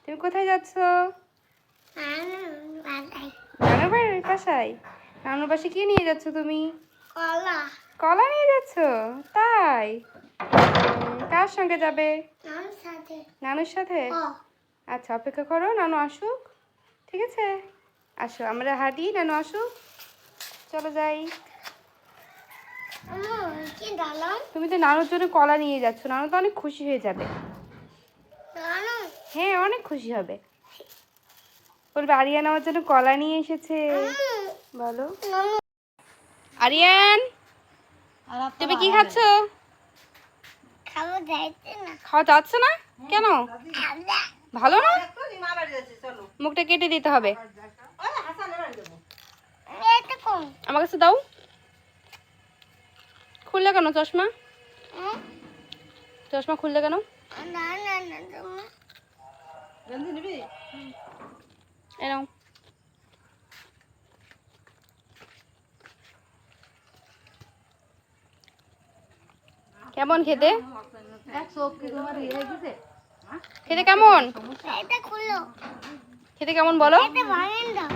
তুমি কোথায় যাচ্ছ? নানুর বাড়ির বাসায়। নানুর বাসায় কি নিয়ে যাচ্ছ তুমি? কলা। কলা নিয়ে যাচ্ছ? তাই? কার সঙ্গে যাবে? নানুর সাথে। নানুর সাথে? আচ্ছা, অপেক্ষা করো নানু আসুক। ঠিক আছে, আসো আমরা হাঁটি, নানু আসুক। চলো যাই। কি ডালাম? তুমি তো নানুর জন্য কলা নিয়ে যাচ্ছ, নানু তো অনেক খুশি হয়ে যাবে। নানু। হ্যাঁ, অনেক খুশি হবে। বলবে আরিয়ান আমার জন্য কলা নিয়ে এসেছে। বলো আরিয়ান, তুমি কি খাচ্ছ? খাবো যাইতে না। খাওয়া যাচ্ছে না কেন? ভালো না? মুখটা কেটে দিতে হবে। এটা কোন? আমার কাছে দাও। খুললে কেন চশমা? চশমা খুললে কেন? না না না তুমি গন্ধি নিবি? এই নাও। কেমন খেতে? খেতে কেমন? এটা খুলো। খেতে কেমন বলো? এটা ভাঙেন দাও।